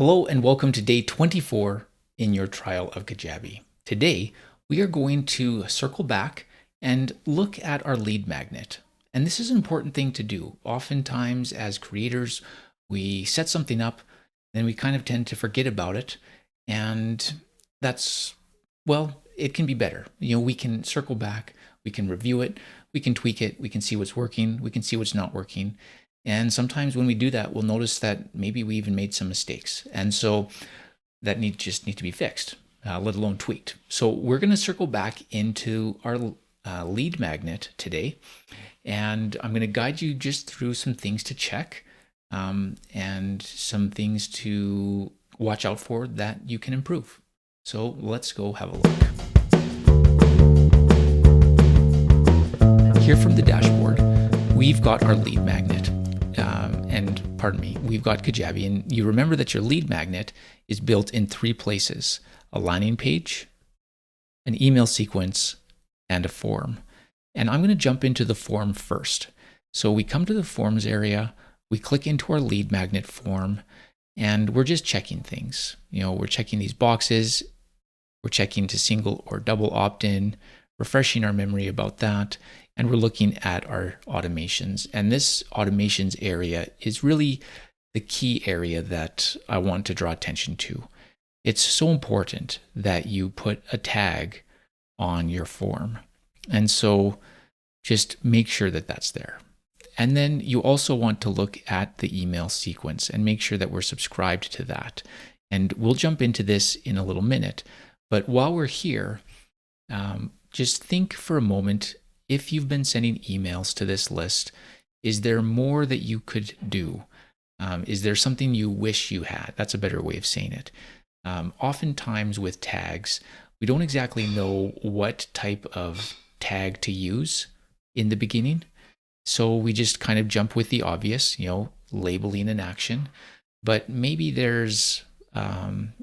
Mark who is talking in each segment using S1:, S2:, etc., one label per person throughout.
S1: Hello and welcome to day 24 in your trial of Kajabi. Today, we are going to circle back and look at our lead magnet. And this is an important thing to do. Oftentimes, as creators, we set something up, then we kind of tend to forget about it. And that's, well, it can be better. We can circle back, we can review it, we can tweak it, we can see what's working, we can see what's not working. And sometimes when we do that, we'll notice that maybe we even made some mistakes. And so that just need to be fixed, let alone tweaked. So we're going to circle back into our lead magnet today. And I'm going to guide you just through some things to check and some things to watch out for that you can improve. So let's go have a look. Here from the dashboard, we've got our lead magnet. We've got Kajabi, and you remember that your lead magnet is built in three places: a landing page, an email sequence, and a form. And I'm going to jump into the form first. So we come to the forms area, we click into our lead magnet form, and we're just checking things. We're checking these boxes, we're checking to single or double opt-in, refreshing our memory about that, and we're looking at our automations. And this automations area is really the key area that I want to draw attention to. It's so important that you put a tag on your form. And so just make sure that that's there. And then you also want to look at the email sequence and make sure that we're subscribed to that. And we'll jump into this in a little minute. But while we're here, just think for a moment, if you've been sending emails to this list, is there more that you could do? Is there something you wish you had? That's a better way of saying it. Oftentimes with tags, we don't exactly know what type of tag to use in the beginning. So we just kind of jump with the obvious, labeling an action. But maybe there's,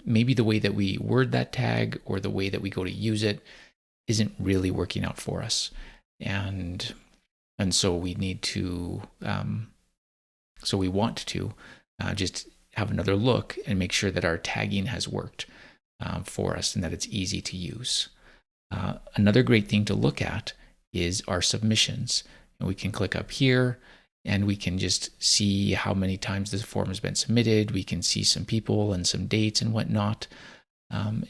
S1: maybe the way that we word that tag or the way that we go to use it isn't really working out for us. And so we need to, so we want to just have another look and make sure that our tagging has worked for us and that it's easy to use. Another great thing to look at is our submissions. And we can click up here and we can just see how many times this form has been submitted. We can see some people and some dates and whatnot.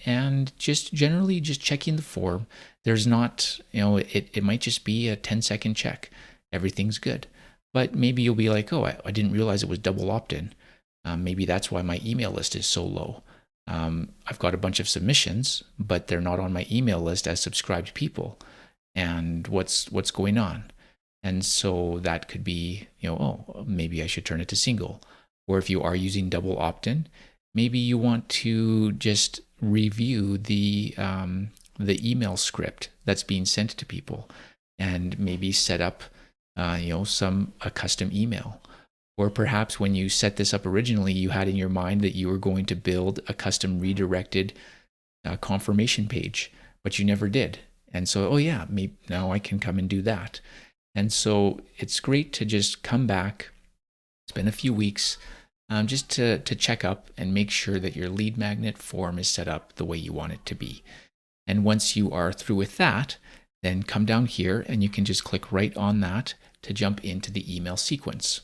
S1: And just generally just checking the form. There's not, it might just be a 10-second check. Everything's good. But maybe you'll be like, oh, I didn't realize it was double opt-in. Maybe that's why my email list is so low. I've got a bunch of submissions, but they're not on my email list as subscribed people. And what's going on? And so that could be, oh, maybe I should turn it to single. Or if you are using double opt-in, maybe you want to just review the email script that's being sent to people, and maybe set up, a custom email. Or perhaps when you set this up originally, you had in your mind that you were going to build a custom redirected confirmation page, but you never did. And so, oh yeah, maybe now I can come and do that. And so it's great to just come back. It's been a few weeks. Just to check up and make sure that your lead magnet form is set up the way you want it to be. And once you are through with that, then come down here and you can just click right on that to jump into the email sequence.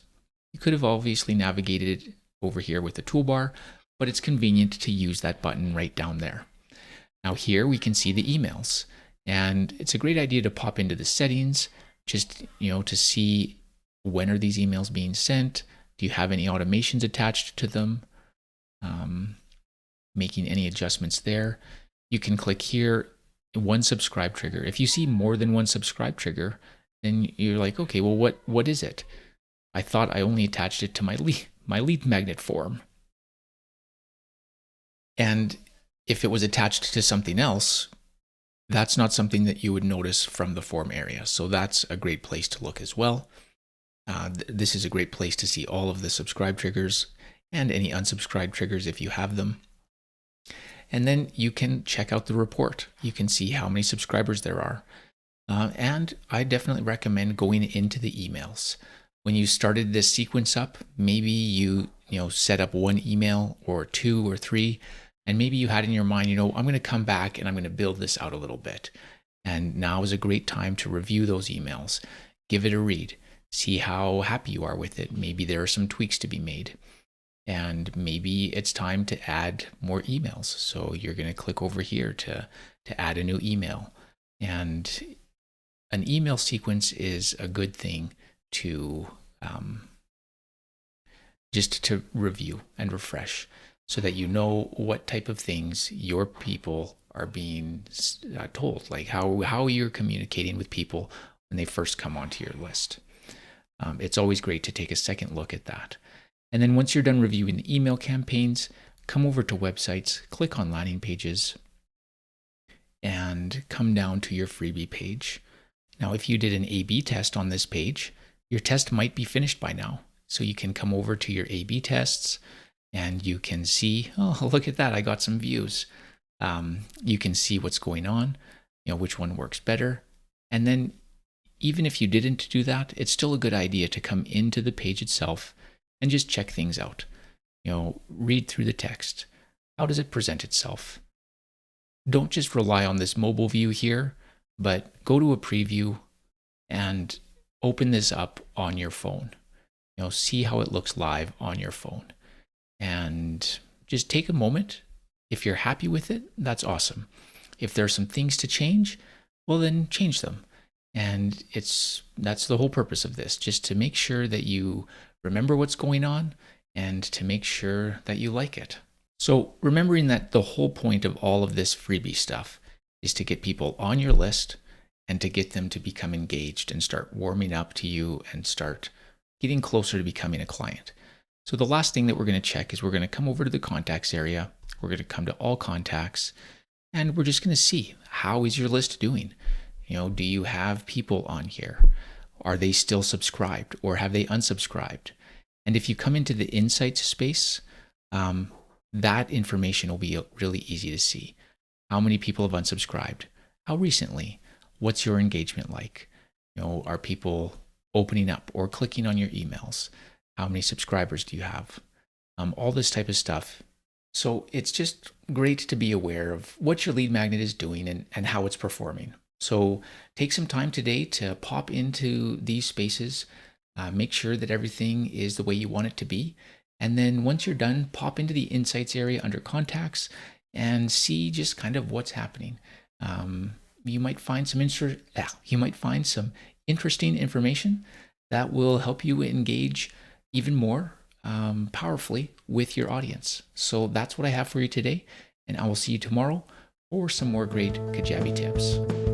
S1: You could have obviously navigated it over here with the toolbar, but it's convenient to use that button right down there. Now here we can see the emails, and it's a great idea to pop into the settings, just to see when are these emails being sent. Do you have any automations attached to them? Making any adjustments there. You can click here, one subscribe trigger. If you see more than one subscribe trigger, then you're like, okay, well, what is it? I thought I only attached it to my lead magnet form. And if it was attached to something else, that's not something that you would notice from the form area. So that's a great place to look as well. This is a great place to see all of the subscribe triggers and any unsubscribe triggers if you have them. And then you can check out the report. You can see how many subscribers there are. And I definitely recommend going into the emails. When you started this sequence up, maybe you set up one email or two or three, and maybe you had in your mind, I'm going to come back and I'm going to build this out a little bit. And now is a great time to review those emails, give it a read, see how happy you are with it. Maybe there are some tweaks to be made. And maybe it's time to add more emails. So you're going to click over here to add a new email. And an email sequence is a good thing to just to review and refresh so that you know what type of things your people are being told, like how you're communicating with people when they first come onto your list. It's always great to take a second look at that. And then once you're done reviewing the email campaigns, come over to websites, click on landing pages, and come down to your freebie page. Now, if you did an A/B test on this page, your test might be finished by now. So you can come over to your A/B tests and you can see, oh, look at that, I got some views. You can see what's going on, which one works better. And then even if you didn't do that, it's still a good idea to come into the page itself and just check things out. Read through the text. How does it present itself? Don't just rely on this mobile view here, but go to a preview and open this up on your phone. See how it looks live on your phone. And just take a moment. If you're happy with it, that's awesome. If there are some things to change, well, then change them. And that's the whole purpose of this, just to make sure that you remember what's going on and to make sure that you like it. So remembering that the whole point of all of this freebie stuff is to get people on your list and to get them to become engaged and start warming up to you and start getting closer to becoming a client. So the last thing that we're going to check is we're going to come over to the contacts area. We're going to come to all contacts and we're just going to see, how is your list doing? Do you have people on here? Are they still subscribed or have they unsubscribed? And if you come into the insights space, that information will be really easy to see. How many people have unsubscribed? How recently? What's your engagement like? Are people opening up or clicking on your emails? How many subscribers do you have? All this type of stuff. So it's just great to be aware of what your lead magnet is doing and how it's performing. So take some time today to pop into these spaces, make sure that everything is the way you want it to be. And then once you're done, pop into the insights area under contacts and see just kind of what's happening. You might find some interesting information that will help you engage even more powerfully with your audience. So that's what I have for you today, and I will see you tomorrow for some more great Kajabi tips.